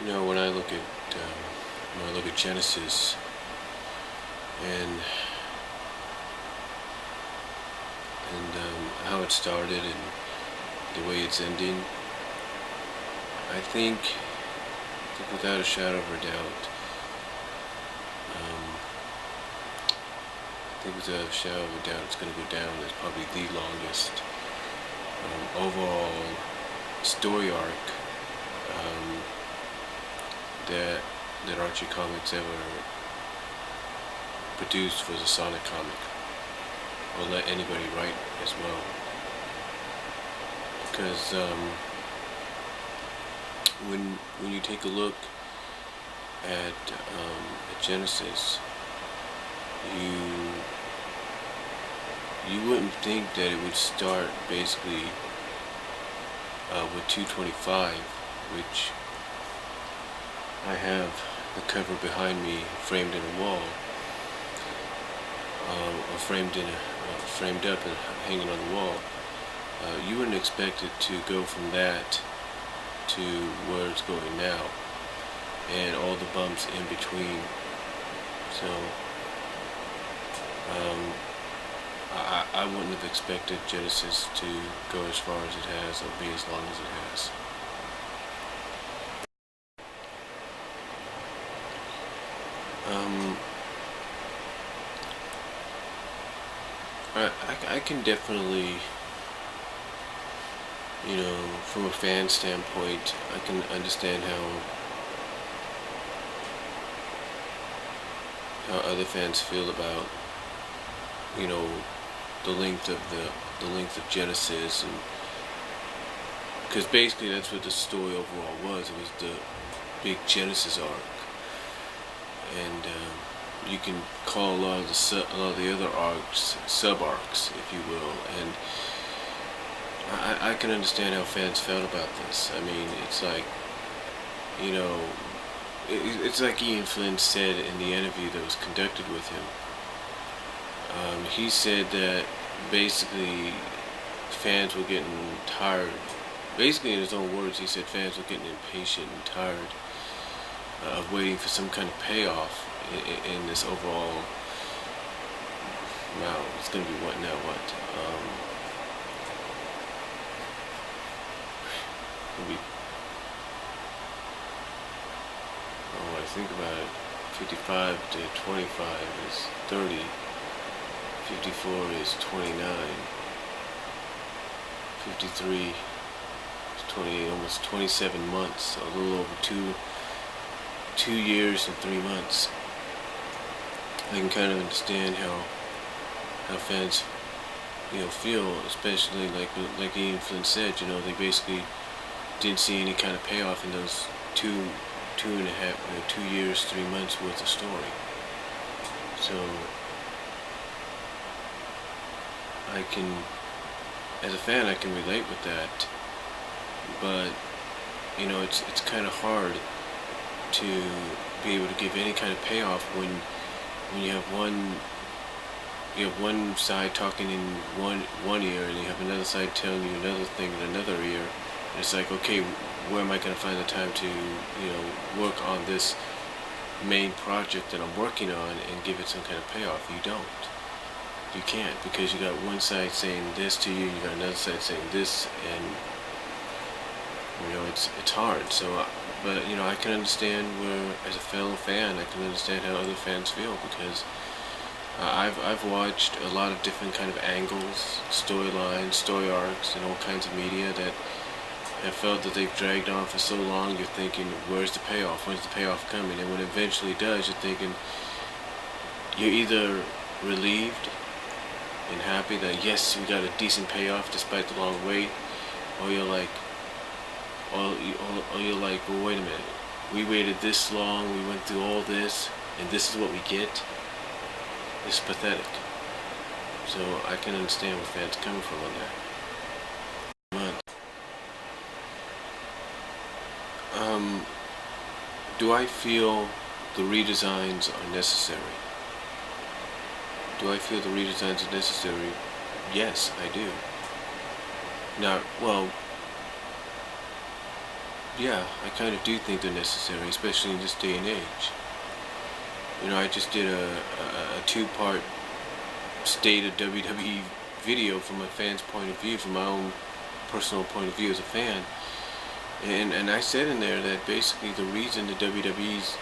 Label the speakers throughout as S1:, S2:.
S1: You know, when I look at Genesis and how it started and the way it's ending, I think without a shadow of a doubt, um, I think without a shadow of a doubt, it's going to go down as probably the longest overall story arc um, that Archie Comics ever produced was a Sonic comic, or let anybody write as well. Because when you take a look at Genesis, you wouldn't think that it would start basically with 225, which I have the cover behind me framed in a wall, or framed up and hanging on the wall. You wouldn't expect it to go from that to where it's going now, and all the bumps in between. So I wouldn't have expected Genesis to go as far as it has, or be as long as it has. I can definitely, you know, from a fan standpoint, I can understand how other fans feel about, you know, the length of Genesis, and because basically that's what the story overall was. It was the big Genesis arc, and you can call a lot of the other arcs sub arcs, if you will, and I can understand how fans felt about this. I mean, it's like, you know, it's like Ian Flynn said in the interview that was conducted with him. He said that basically fans were getting tired. Basically, in his own words, he said fans were getting impatient and tired of waiting for some kind of payoff in this overall. Now it's going to be what now? What? When I think about it, 55 to 25 is 30. 54 is 29. 53 is 28, almost 27 months, a little over 2 years and 3 months. I can kind of understand how fans, you know, feel, especially like Ian Flynn said, you know, they basically didn't see any kind of payoff in those 2 years, 3 months worth of story. So I can, as a fan, I can relate with that, but you know, it's kind of hard to be able to give any kind of payoff when you have one side talking in one ear, and you have another side telling you another thing in another ear. And it's like, okay, where am I going to find the time to, you know, work on this main project that I'm working on and give it some kind of payoff? You don't. You can't, because you got one side saying this to you, you got another side saying this, and you know, it's hard. So, but you know, I can understand where, as a fellow fan, I can understand how other fans feel, because I've watched a lot of different kind of angles, storylines, story arcs, and all kinds of media that have felt that they've dragged on for so long. You're thinking, where's the payoff? When's the payoff coming? And when it eventually does, you're thinking, you're either relieved and happy that yes, we got a decent payoff despite the long wait, or you're like, well, wait a minute, we waited this long, we went through all this, and this is what we get. It's pathetic. So I can understand where fans are coming from on that. Do I feel the redesigns are necessary? Do I feel the redesigns are necessary? Yes, I do. Now, well, yeah, I kind of do think they're necessary, especially in this day and age. I just did a two-part state of WWE video from a fan's point of view, from my own personal point of view as a fan. And I said in there that basically the reason the WWE's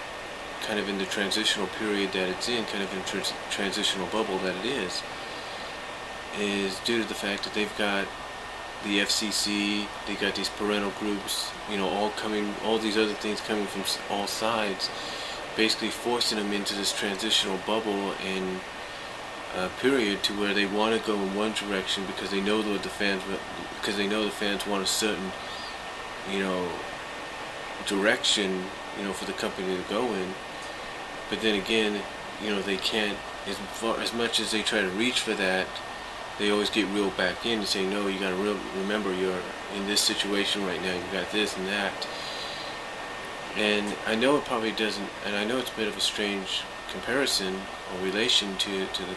S1: kind of in the transitional period that it's in, kind of in transitional bubble that it is due to the fact that they've got the FCC, they got these parental groups, all these other things coming from all sides, basically forcing them into this transitional bubble and period to where they want to go in one direction because they know what the fans want a certain direction for the company to go in. But then again, they can't, as much as they try to reach for that, they always get reeled back in and say, no, you got to remember you're in this situation right now, you got this and that. And I know it probably doesn't, and I know it's a bit of a strange comparison or relation to the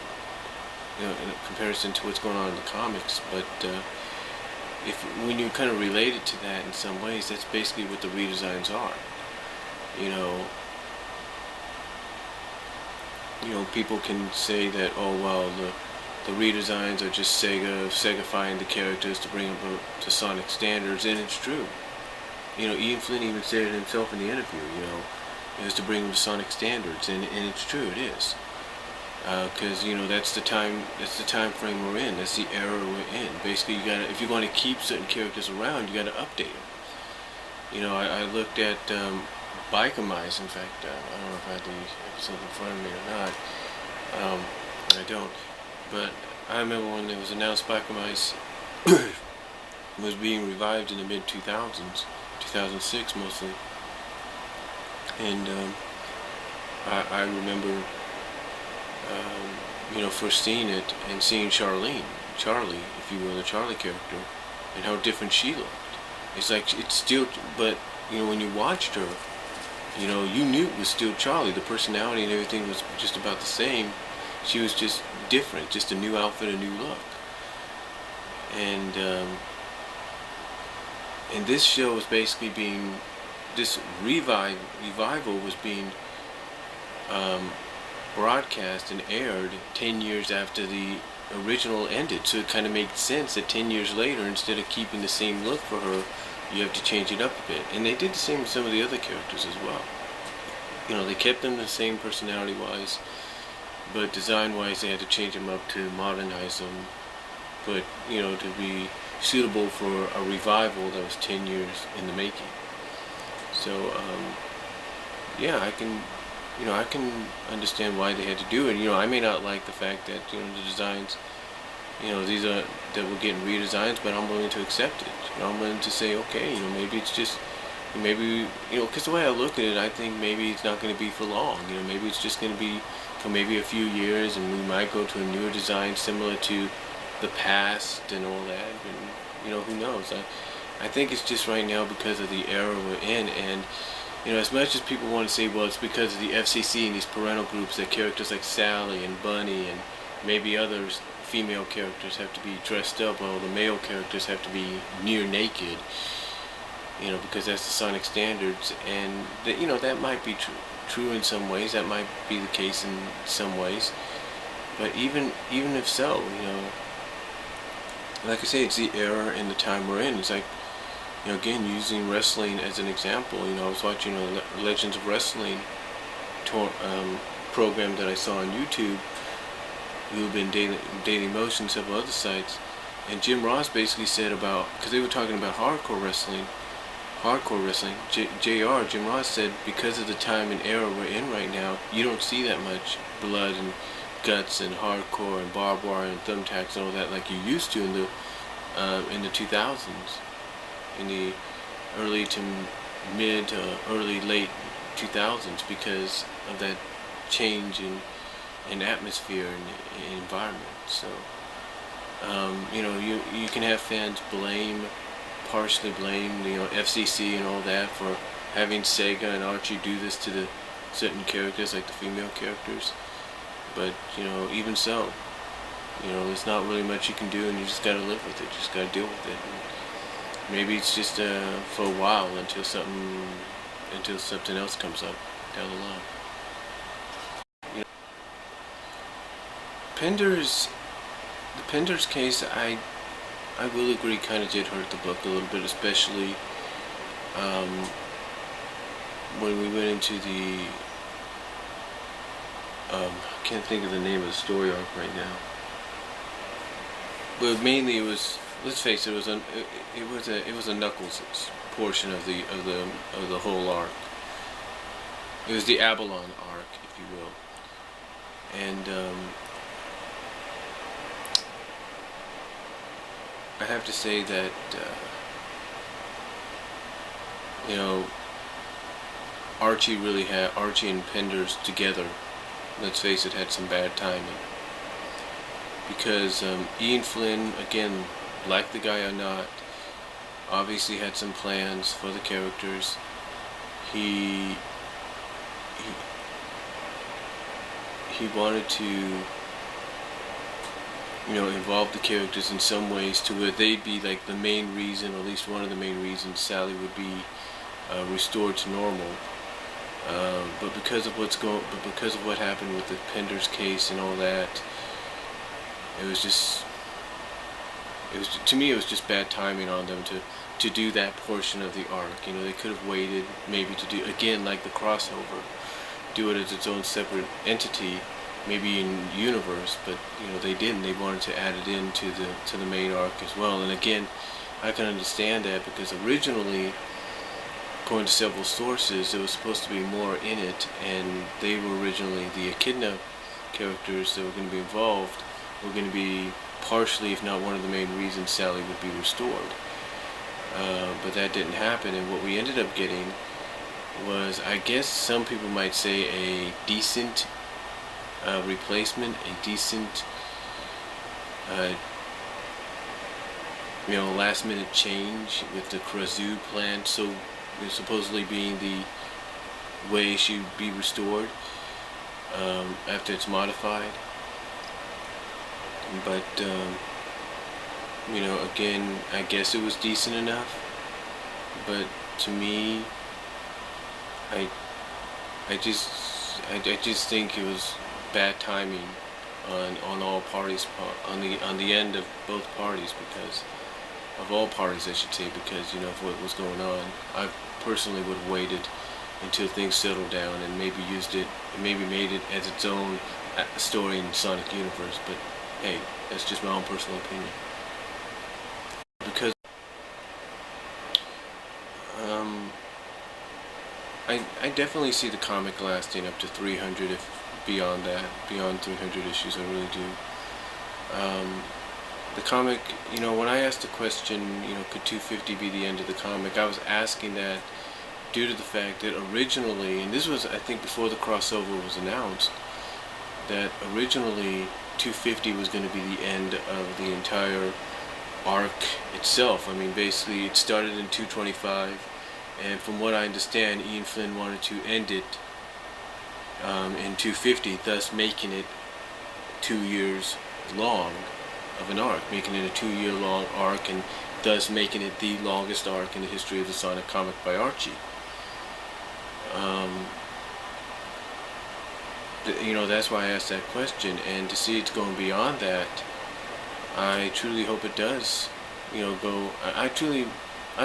S1: in comparison to what's going on in the comics, but when you kind of relate it to that in some ways, that's basically what the redesigns are. People can say that, oh well, the redesigns are just Segafying the characters to bring them to Sonic standards, and it's true. Ian Flynn even said it himself in the interview. It was to bring them to Sonic standards, and it's true, it is. Because that's the time frame we're in. That's the era we're in. Basically, if you're going to keep certain characters around, you got to update them. I looked at Biker Mice. In fact, I don't know if I had the episode in front of me or not. I don't. But I remember when it was announced Biker Mice was being revived in the mid 2000s, 2006 mostly, and I remember. First seeing it and seeing Charlie, if you will, the Charlie character, and how different she looked. It's like, it's still, but, when you watched her, you knew it was still Charlie. The personality and everything was just about the same. She was just different, just a new outfit, a new look. And this show was basically this revival was being, broadcast and aired 10 years after the original ended, so it kind of makes sense that 10 years later, instead of keeping the same look for her, you have to change it up a bit. And they did the same with some of the other characters as well. They kept them the same personality wise, but design wise they had to change them up to modernize them, but to be suitable for a revival that was 10 years in the making. So yeah, I can understand why they had to do it. I may not like the fact that, the designs, these are, that we're getting redesigns, but I'm willing to accept it. I'm willing to say, okay, maybe it's just, because the way I look at it, I think maybe it's not going to be for long. Maybe it's just going to be for maybe a few years, and we might go to a newer design similar to the past and all that, and, who knows. I think it's just right now because of the era we're in, and as much as people want to say, well, it's because of the FCC and these parental groups that characters like Sally and Bunny and maybe others, female characters, have to be dressed up, while the male characters have to be near naked, because that's the Sonic standards. And that might be true in some ways. That might be the case in some ways. But even if so, like I say, it's the era and the time we're in. It's like, again, using wrestling as an example, I was watching a Legends of Wrestling program that I saw on YouTube. We've been Daily Motion, several other sites, and Jim Ross basically said because they were talking about hardcore wrestling, Jim Ross said, because of the time and era we're in right now, you don't see that much blood and guts and hardcore and barbed wire and thumbtacks and all that like you used to in the 2000s. In the early to mid to late 2000s, because of that change in atmosphere and environment. So you can have fans partially blame FCC and all that for having Sega and Archie do this to the certain characters, like the female characters, but even so, there's not really much you can do, and you just got to live with it, you just got to deal with it. maybe it's just for a while until something else comes up down the line. You know, Pender's the Pender's case, I will agree, kind of did hurt the book a little bit, especially um, when we went into the I can't think of the name of the story arc right now. But mainly it was, let's face it, it was a Knuckles portion of the whole arc. It was the Abalon arc, if you will, and I have to say that you know, Archie and Penders together, let's face it, had some bad timing. Because Ian Flynn, again, like the guy or not, obviously had some plans for the characters. He wanted to, you know, involve the characters in some ways to where they'd be like the main reason, or at least one of the main reasons, Sally would be restored to normal. But because of what happened with the Penders case and all that, to me it was just bad timing on them to do that portion of the arc. You know, they could have waited maybe to do, again, like the crossover, do it as its own separate entity, maybe in universe, but you know, they didn't. They wanted to add it into the main arc as well. And again, I can understand that, because originally, according to several sources, there was supposed to be more in it, and they were originally, the Echidna characters that were going to be involved were going to be partially, if not one of the main reasons, Sally would be restored. But that didn't happen, and what we ended up getting was, I guess some people might say, a decent replacement, a decent you know, last minute change with the Krazu plant, so supposedly being the way she'd be restored after it's modified. But you know, again, I guess it was decent enough, but to me, I just think it was bad timing on all parties, on the end of both parties, because of all parties, I should say, because, you know, of what was going on. I personally would have waited until things settled down and maybe used it, maybe made it as its own story in Sonic Universe. But hey, that's just my own personal opinion. Because I definitely see the comic lasting up to 300, if beyond that, beyond 300 issues, I really do. The comic, you know, when I asked the question, you know, could 250 be the end of the comic, I was asking that due to the fact that originally, and this was, I think, before the crossover was announced, that originally 250 was going to be the end of the entire arc itself. I mean, basically, it started in 225, and from what I understand, Ian Flynn wanted to end it in 250, thus making it 2 years long of an arc, making it a 2-year long arc, and thus making it the longest arc in the history of the Sonic comic by Archie. You know, that's why I asked that question, and to see it's going beyond that, I truly hope it does, you know, go, I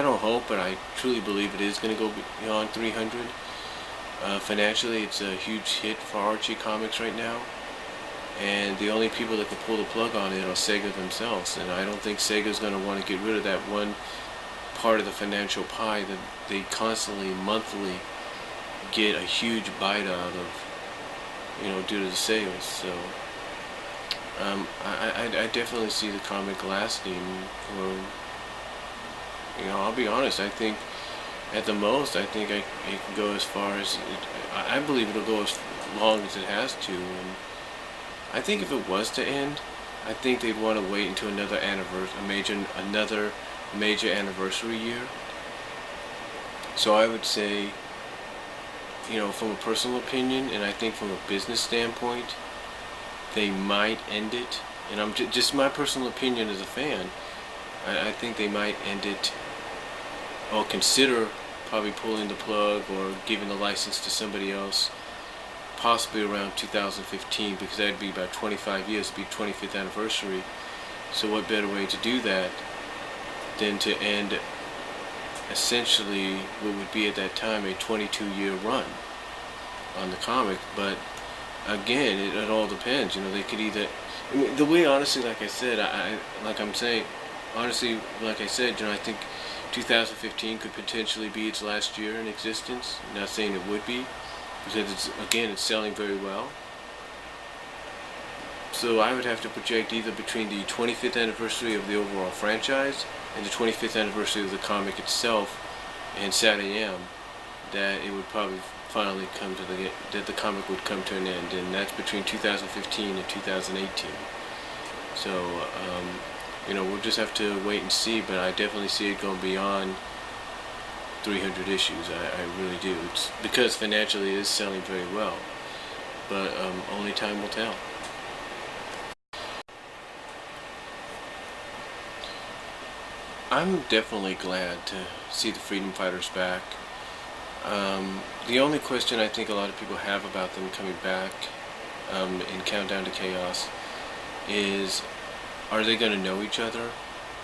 S1: don't hope, but I truly believe it is going to go beyond 300. Financially, it's a huge hit for Archie Comics right now, and the only people that can pull the plug on it are Sega themselves, and I don't think Sega's going to want to get rid of that one part of the financial pie that they constantly, monthly, get a huge bite out of, you know, due to the sales. So I definitely see the comic lasting for, you know, I'll be honest, I think at the most, I think it can go as far as, I believe it'll go as long as it has to, and I think if it was to end, I think they'd want to wait until another major anniversary year. So I would say, you know, from a personal opinion, and I think from a business standpoint, they might end it. And I'm just my personal opinion as a fan. I think they might end it or consider probably pulling the plug or giving the license to somebody else, possibly around 2015, because that'd be about 25 years, it'd be 25th anniversary. So what better way to do that than to end essentially what would be at that time a 22-year run on the comic. But again, it all depends. They could either, I mean, the way, honestly, like I said, like I said, I think 2015 could potentially be its last year in existence. I'm not saying it would be, because it's selling very well. So I would have to project either between the 25th anniversary of the overall franchise and the 25th anniversary of the comic itself, and Sad AM, that it would probably finally that the comic would come to an end, and that's between 2015 and 2018. So we'll just have to wait and see, but I definitely see it going beyond 300 issues. I really do. It's because financially it is selling very well, but only time will tell. I'm definitely glad to see the Freedom Fighters back. The only question I think a lot of people have about them coming back in Countdown to Chaos is, are they going to know each other,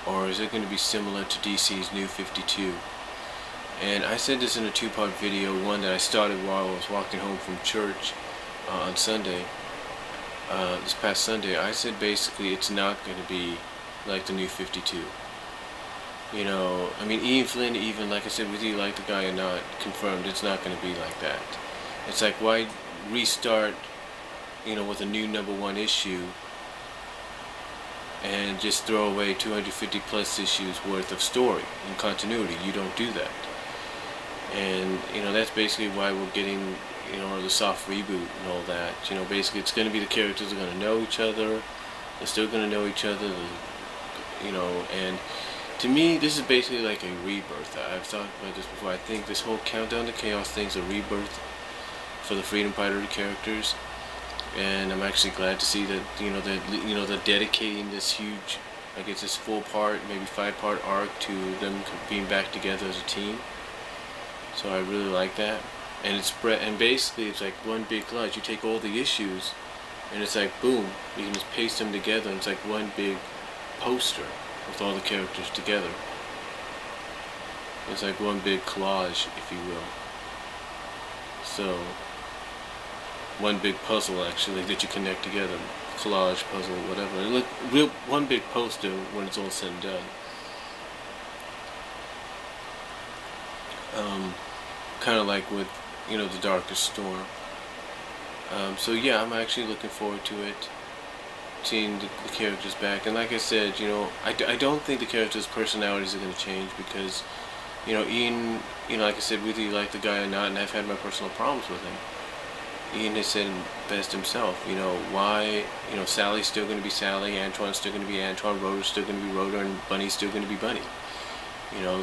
S1: or is it going to be similar to DC's New 52? And I said this in a two-part video, one that I started while I was walking home from church on Sunday, this past Sunday. I said basically it's not going to be like the New 52. I mean, Ian Flynn, even, like I said, whether you like the guy or not, confirmed it's not going to be like that. It's like, why restart, with a new #1 issue and just throw away 250 plus issues worth of story and continuity? You don't do that. And, that's basically why we're getting, the soft reboot and all that. Basically it's going to be the characters are going to know each other. They're still going to know each other, and to me, this is basically like a rebirth. I've talked about this before. I think this whole Countdown to Chaos thing's a rebirth for the Freedom Fighter characters, and I'm actually glad to see that they're dedicating this huge, I guess this 4-part, maybe 5-part arc to them being back together as a team. So I really like that, and and basically it's like one big collage. You take all the issues, and it's like boom, you can just paste them together, and it's like one big poster with all the characters together. It's like one big collage, if you will. So, one big puzzle actually that you connect together. Collage, puzzle, whatever. One big poster when it's all said and done. Kind of like with, The Darkest Storm. So yeah, I'm actually looking forward to it. Seeing the characters back, and like I said, I don't think the characters' personalities are going to change, because Ian, like I said, whether you like the guy or not, and I've had my personal problems with him, Ian has said best himself, why, Sally's still going to be Sally, Antoine's still going to be Antoine, Rhoda's still going to be Rhoda, and Bunny's still going to be Bunny,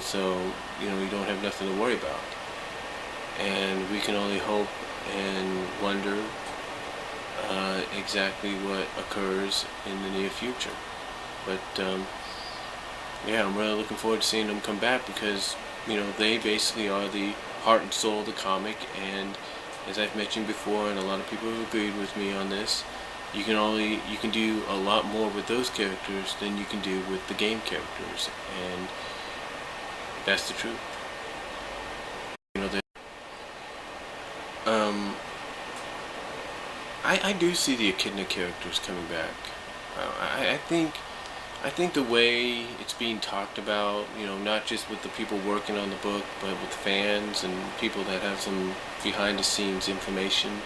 S1: so you don't have nothing to worry about, and we can only hope and wonder exactly what occurs in the near future. But yeah, I'm really looking forward to seeing them come back, because they basically are the heart and soul of the comic, and as I've mentioned before, and a lot of people have agreed with me on this, you can do a lot more with those characters than you can do with the game characters, and that's the truth. I do see the Echidna characters coming back. I think the way it's being talked about, not just with the people working on the book, but with fans and people that have some behind-the-scenes information,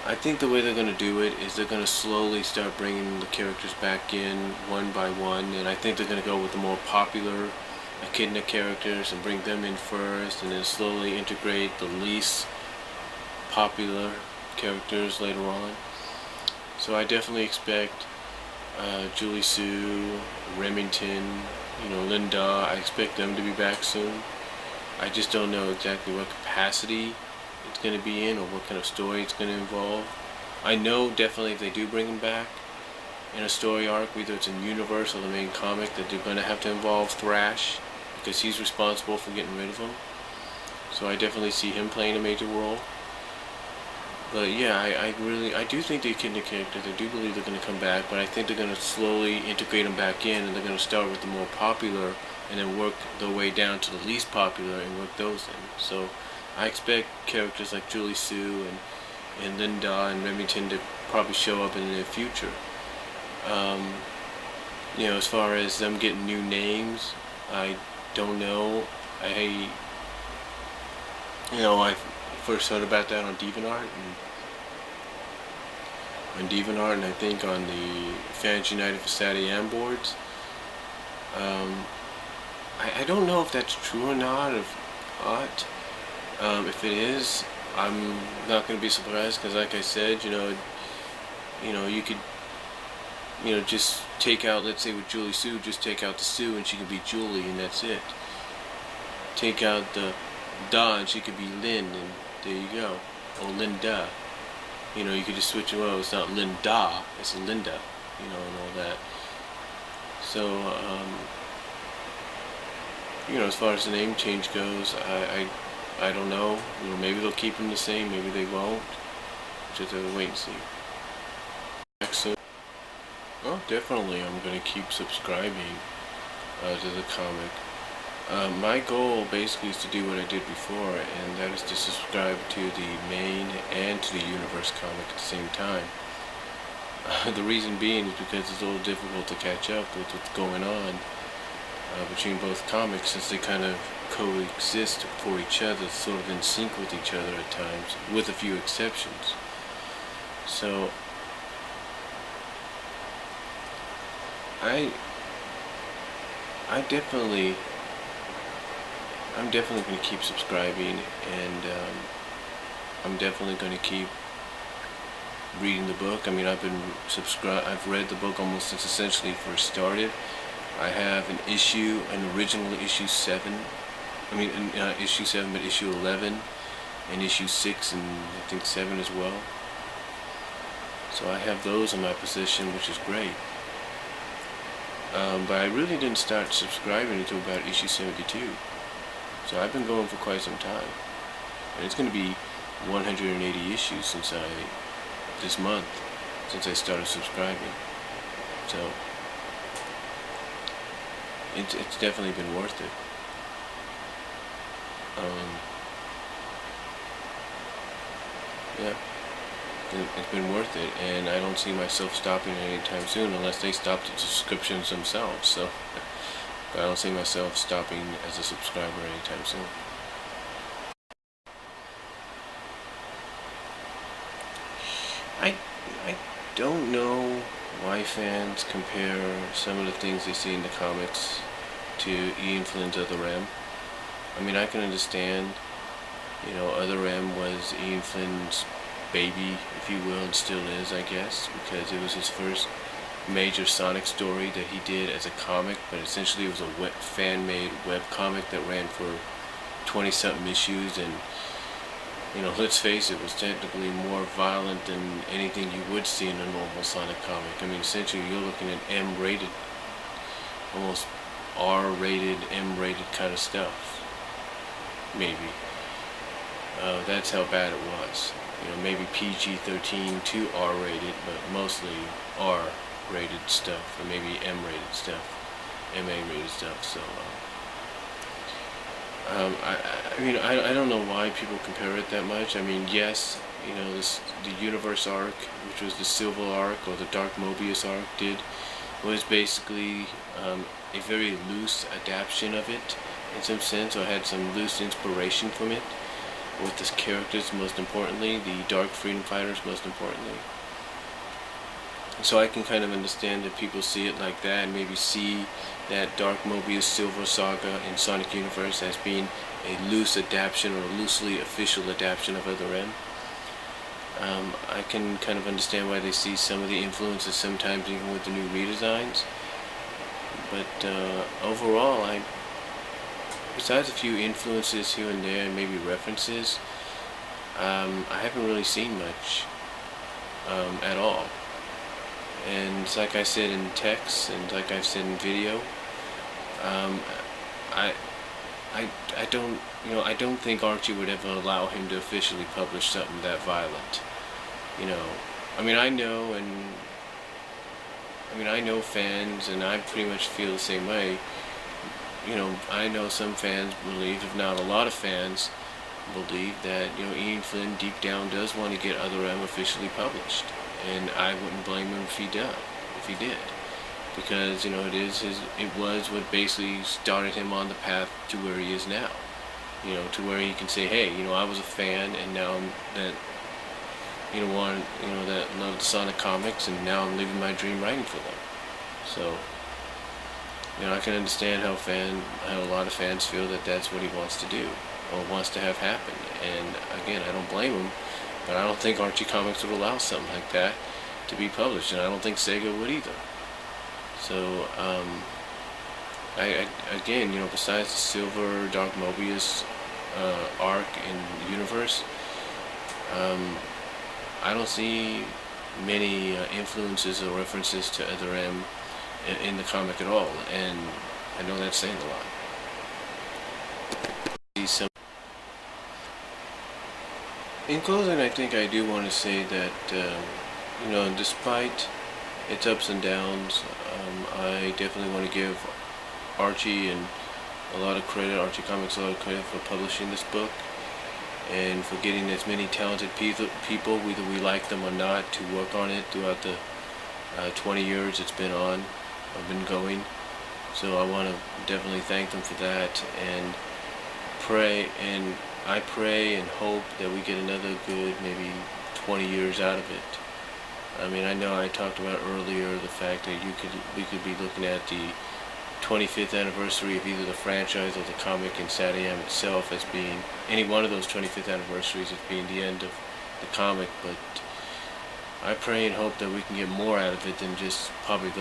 S1: I think the way they're going to do it is they're going to slowly start bringing the characters back in one by one, and I think they're going to go with the more popular Echidna characters and bring them in first, and then slowly integrate the least popular characters later on. So I definitely expect Julie Sue, Remington, Linda, I expect them to be back soon. I just don't know exactly what capacity it's going to be in, or what kind of story it's going to involve. I know definitely if they do bring them back in a story arc, whether it's in universe or the main comic, that they're going to have to involve Thrash, because he's responsible for getting rid of them. So I definitely see him playing a major role. But yeah, I do think the Echidna characters, I do believe they're going to come back, but I think they're going to slowly integrate them back in, and they're going to start with the more popular, and then work their way down to the least popular and work those in. So I expect characters like Julie Sue and Linda and Remington to probably show up in the future. You know, as far as them getting new names, I don't know. I first heard about that on DeviantArt, and I think on the Fans United for SatAM boards. I don't know if that's true or not. If it is, I'm not going to be surprised, because like I said, you could, just take out, let's say with Julie Sue, just take out the Sue and she could be Julie, and that's it. Take out the Da and she could be Lynn, and there you go. Or Linda. You could just switch it out. It's not Linda, it's Linda, and all that. So, as far as the name change goes, I don't know. Maybe they'll keep them the same, maybe they won't. Just have to wait and see. So, oh, definitely I'm going to keep subscribing to the comic. My goal basically is to do what I did before, and that is to subscribe to the main and to the universe comic at the same time. The reason being is because it's a little difficult to catch up with what's going on between both comics, since they kind of coexist for each other, sort of in sync with each other at times, with a few exceptions. So I'm definitely going to keep subscribing, and I'm definitely going to keep reading the book. I mean, I've read the book almost since essentially first started. I have an original issue 7. I mean, not issue 7, but issue 11, and issue 6, and I think 7 as well. So I have those in my possession, which is great. But I really didn't start subscribing until about issue 72. So I've been going for quite some time. And it's going to be 180 issues this month, since I started subscribing. So it's definitely been worth it. Yeah, it's been worth it, and I don't see myself stopping anytime soon, unless they stop the subscriptions themselves. So, but I don't see myself stopping as a subscriber anytime soon. I don't know why fans compare some of the things they see in the comics to Ian Flynn's Other M. I mean, I can understand, Other M was Ian Flynn's baby, if you will, and still is, I guess, because it was his first major Sonic story that he did as a comic, but essentially it was a fan-made web comic that ran for 20-something issues, and let's face it, it was technically more violent than anything you would see in a normal Sonic comic. I mean, essentially you're looking at M-rated, almost R-rated, M-rated kind of stuff, maybe. That's how bad it was. Maybe PG-13 to R-rated, but mostly R-rated stuff, or maybe M-rated stuff, MA-rated stuff. So, I don't know why people compare it that much. I mean, yes, the Universe arc, which was the Silver arc, or the Dark Mobius arc was basically a very loose adaptation of it, in some sense, or had some loose inspiration from it, with the characters most importantly, the Dark Freedom Fighters most importantly. So I can kind of understand that people see it like that, and maybe see that Dark Mobius Silver saga in Sonic Universe as being a loose adaptation, or a loosely official adaptation of Other M. I can kind of understand why they see some of the influences sometimes even with the new redesigns. But overall, besides a few influences here and there and maybe references, I haven't really seen much at all. And it's like I said in text, and like I've said in video, I don't, I don't think Archie would ever allow him to officially publish something that violent. You know, I mean, I know fans, and I pretty much feel the same way. I know some fans believe, if not a lot of fans, believe that, Ian Flynn deep down does want to get Other M officially published. And I wouldn't blame him if he did. Because, it was what basically started him on the path to where he is now. To where he can say, hey, I was a fan, and now I'm that, that loved Sonic comics, and now I'm living my dream writing for them. So, I can understand how a lot of fans feel that that's what he wants to do, or wants to have happen. And again, I don't blame him, but I don't think Archie Comics would allow something like that to be published, and I don't think Sega would either. So, again, besides the Silver Dark Mobius arc in the universe, I don't see many influences or references to Other M in the comic at all, and I know that's saying a lot. In closing, I think I do want to say that, despite its ups and downs, I definitely want to give Archie and Archie Comics a lot of credit for publishing this book, and for getting as many talented people, whether we like them or not, to work on it throughout the 20 years it's been going. So I want to definitely thank them for that, and I pray and hope that we get another good maybe 20 years out of it. I mean, I know I talked about earlier the fact that we could be looking at the 25th anniversary of either the franchise or the comic in Satyam itself as being any one of those 25th anniversaries as being the end of the comic, but I pray and hope that we can get more out of it than just probably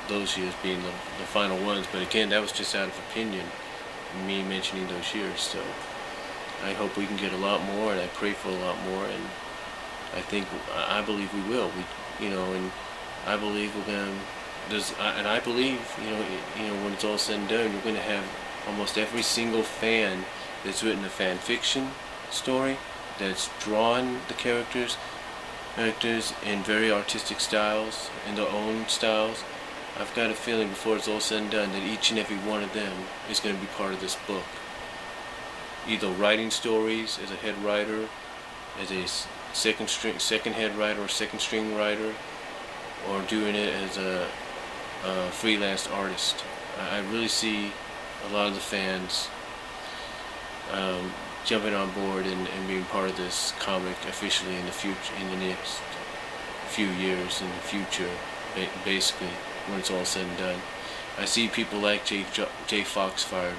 S1: those years being the final ones. But again, that was just out of opinion, me mentioning those years. So I hope we can get a lot more, and I pray for a lot more, and I believe we will. And I believe we're gonna. I believe, when it's all said and done, you're going to have almost every single fan that's written a fan fiction story, that's drawn the characters in very artistic styles, in their own styles. I've got a feeling before it's all said and done that each and every one of them is going to be part of this book. Either writing stories as a head writer, as a second head writer or second string writer, or doing it as a freelance artist. I really see a lot of the fans jumping on board and being part of this comic officially in the future, in the next few years, in the future, basically, when it's all said and done. I see people like Jay Foxfire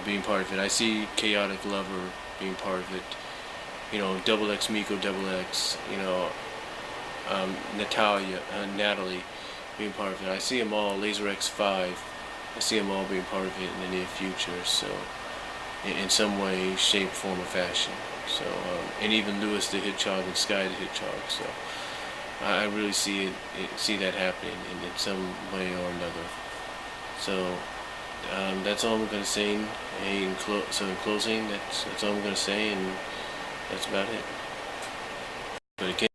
S1: being part of it. I see Chaotic Lover being part of it. Double X Miko, Double X, Natalie being part of it. I see them all, Laser X5, I see them all being part of it in the near future, so in some way, shape, form, or fashion. So, and even Lewis the Hedgehog and Sky the Hedgehog, so I really see that happening in some way or another. So, that's all I'm going to say, in closing, that's all I'm going to say, and that's about it. But again,